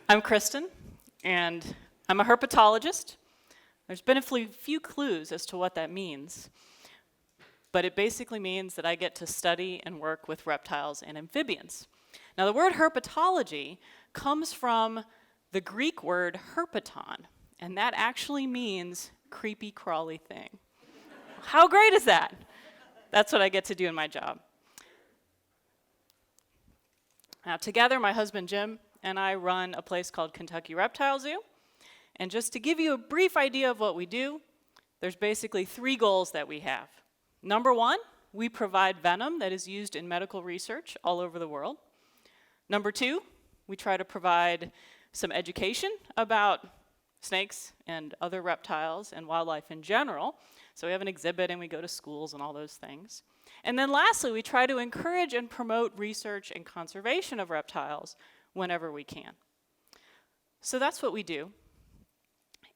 I'm Kristen, and I'm a herpetologist. There's been a few clues as to what that means, but it basically means that I get to study and work with reptiles and amphibians. Now, the word herpetology comes from the Greek word herpeton, and that actually means creepy, crawly thing. How great is that? That's what I get to do in my job. Now, together, my husband Jim and I run a place called Kentucky Reptile Zoo. And just to give you a brief idea of what we do, there's basically 3 goals that we have. Number 1, we provide venom that is used in medical research all over the world. Number 2, we try to provide some education about snakes and other reptiles and wildlife in general. So we have an exhibit and we go to schools and all those things. And then lastly, we try to encourage and promote research and conservation of reptiles whenever we can. So that's what we do.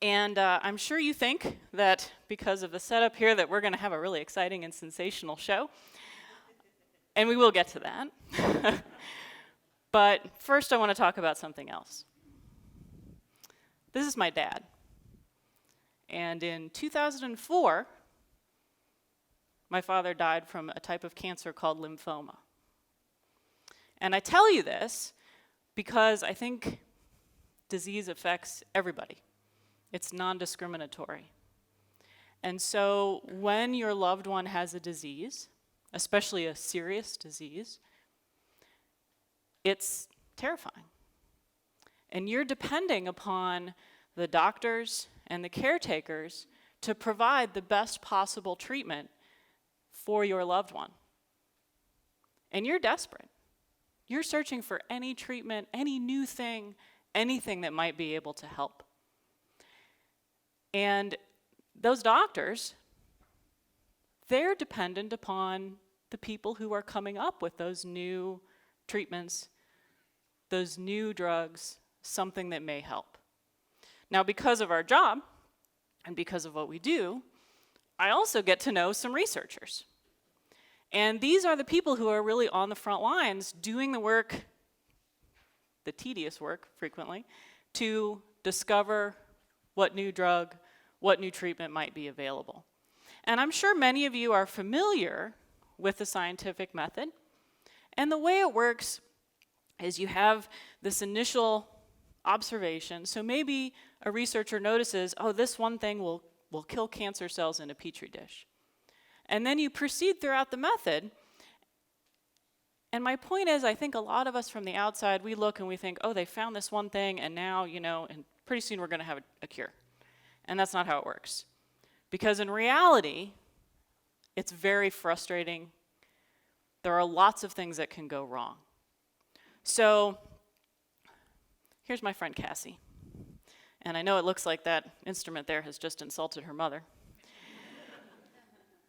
And I'm sure you think that because of the setup here that we're going to have a really exciting and sensational show. And we will get to that. But first I want to talk about something else. This is my dad. And in 2004, my father died from a type of cancer called lymphoma. And I tell you this because I think disease affects everybody. It's non-discriminatory. And so when your loved one has a disease, especially a serious disease, it's terrifying. And you're depending upon the doctors and the caretakers to provide the best possible treatment for your loved one. And you're desperate. You're searching for any treatment, any new thing, anything that might be able to help. And those doctors, they're dependent upon the people who are coming up with those new treatments, those new drugs, something that may help. Now, because of our job and because of what we do, I also get to know some researchers. And these are the people who are really on the front lines doing the work, the tedious work frequently, to discover what new drug, what new treatment might be available. And I'm sure many of you are familiar with the scientific method. And the way it works is you have this initial observation. So maybe a researcher notices, oh, this one thing will kill cancer cells in a petri dish. And then you proceed throughout the method. And my point is, I think a lot of us from the outside, we look and we think, oh, they found this one thing, and now, and pretty soon we're going to have a cure. And that's not how it works. Because in reality, it's very frustrating. There are lots of things that can go wrong. So here's my friend Cassie. And I know it looks like that instrument there has just insulted her mother.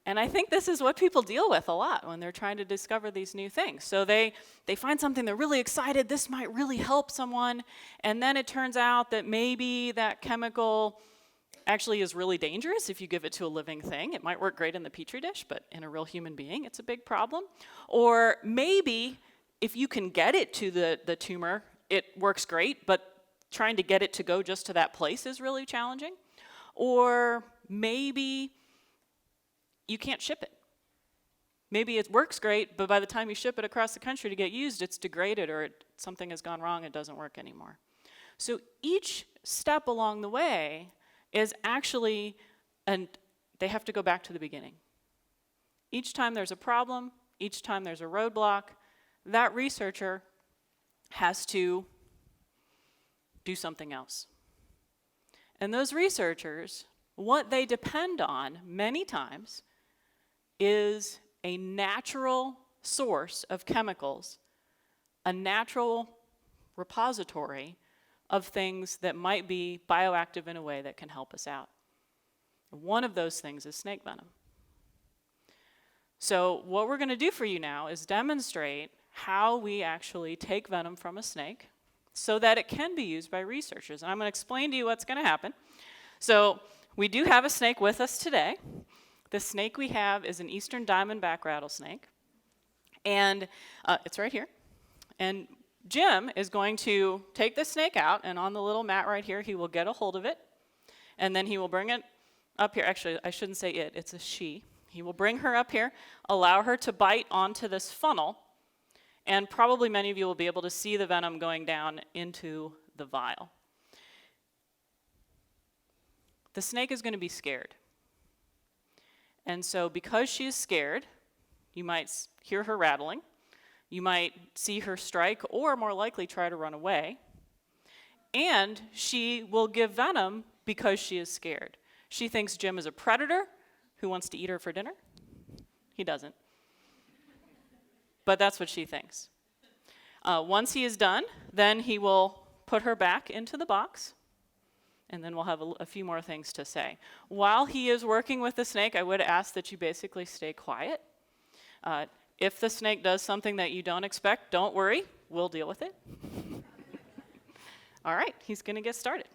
And I think this is what people deal with a lot when they're trying to discover these new things. So they find something, they're really excited, this might really help someone, and then it turns out that maybe that chemical actually is really dangerous if you give it to a living thing. It might work great in the petri dish, but in a real human being, it's a big problem. Or maybe if you can get it to the tumor, it works great, but trying to get it to go just to that place is really challenging. Or maybe you can't ship it. Maybe it works great, but by the time you ship it across the country to get used, it's degraded or something has gone wrong, it doesn't work anymore. So each step along the way is actually, and they have to go back to the beginning. Each time there's a problem, each time there's a roadblock, that researcher has to do something else. And those researchers, what they depend on many times is a natural source of chemicals, a natural repository of things that might be bioactive in a way that can help us out. One of those things is snake venom. So what we're going to do for you now is demonstrate how we actually take venom from a snake so that it can be used by researchers. And I'm going to explain to you what's going to happen. So we do have a snake with us today. The snake we have is an eastern diamondback rattlesnake. And it's right here. And Jim is going to take the snake out, and on the little mat right here, he will get a hold of it, and then he will bring it up here. Actually, I shouldn't say it, it's a she. He will bring her up here, allow her to bite onto this funnel, and probably many of you will be able to see the venom going down into the vial. The snake is going to be scared. And so because she is scared, you might hear her rattling, you might see her strike, or more likely try to run away. And she will give venom because she is scared. She thinks Jim is a predator who wants to eat her for dinner. He doesn't. But that's what she thinks. Once he is done, then he will put her back into the box, and then we'll have a few more things to say. While he is working with the snake, I would ask that you basically stay quiet. If the snake does something that you don't expect, don't worry, we'll deal with it. All right, he's going to get started.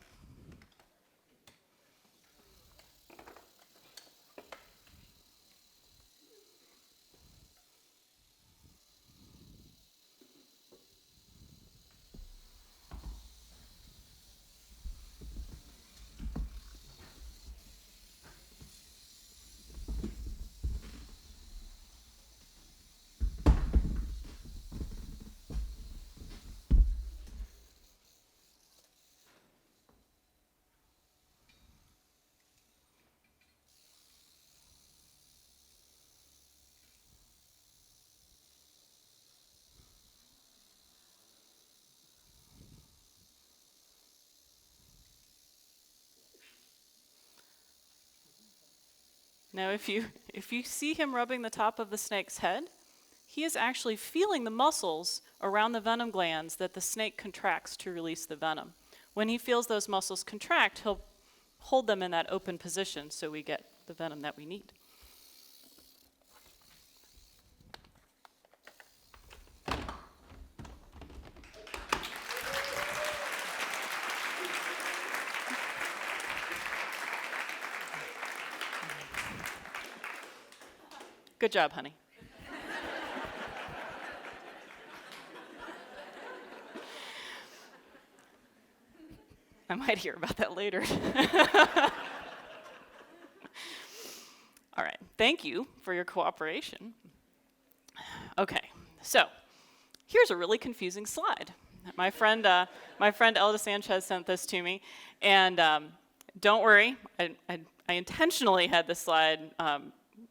Now, if you see him rubbing the top of the snake's head, he is actually feeling the muscles around the venom glands that the snake contracts to release the venom. When he feels those muscles contract, he'll hold them in that open position so we get the venom that we need. Good job, honey. I might hear about that later. All right, thank you for your cooperation. Okay, so here's a really confusing slide. My friend Elda Sanchez sent this to me, and don't worry, I intentionally had this slide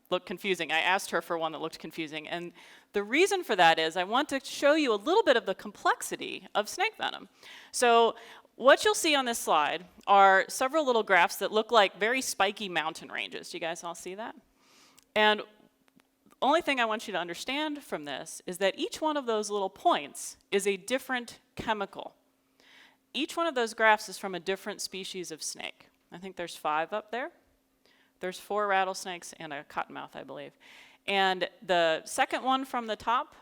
look confusing. I asked her for one that looked confusing, and the reason for that is I want to show you a little bit of the complexity of snake venom. So what you'll see on this slide are several little graphs that look like very spiky mountain ranges. Do you guys all see that? And the only thing I want you to understand from this is that each one of those little points is a different chemical. Each one of those graphs is from a different species of snake. I think there's 5 up there. There's 4 rattlesnakes and a cottonmouth, I believe. And the second one from the top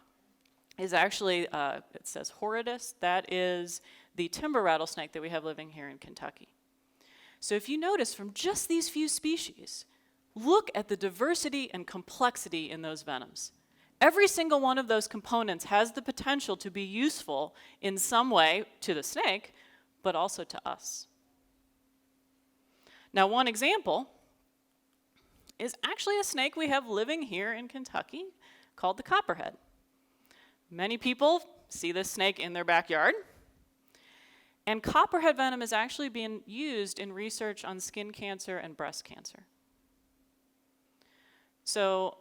is actually, it says horridus. That is the timber rattlesnake that we have living here in Kentucky. So if you notice from just these few species, look at the diversity and complexity in those venoms. Every single one of those components has the potential to be useful in some way to the snake, but also to us. Now, one example is actually a snake we have living here in Kentucky called the Copperhead. Many people see this snake in their backyard, and Copperhead venom is actually being used in research on skin cancer and breast cancer. So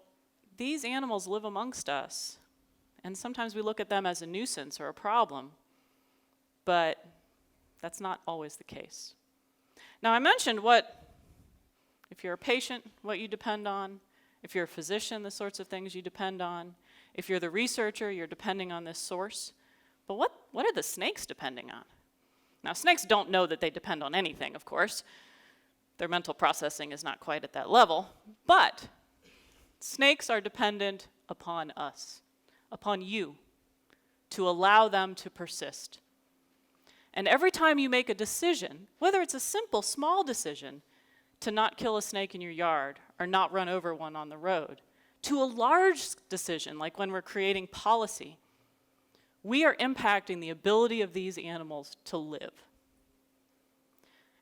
these animals live amongst us, and sometimes we look at them as a nuisance or a problem, but that's not always the case. Now, I mentioned if you're a patient, what you depend on. If you're a physician, the sorts of things you depend on. If you're the researcher, you're depending on this source. But what are the snakes depending on? Now, snakes don't know that they depend on anything, of course. Their mental processing is not quite at that level. But snakes are dependent upon us, upon you, to allow them to persist. And every time you make a decision, whether it's a simple, small decision, to not kill a snake in your yard or not run over one on the road, to a large decision, like when we're creating policy, we are impacting the ability of these animals to live.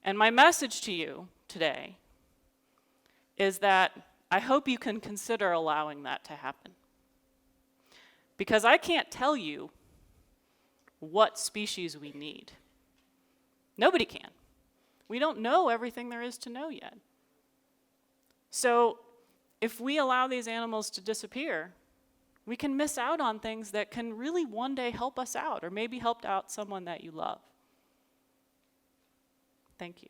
And my message to you today is that I hope you can consider allowing that to happen. Because I can't tell you what species we need. Nobody can. We don't know everything there is to know yet. So if we allow these animals to disappear, we can miss out on things that can really one day help us out, or maybe help out someone that you love. Thank you.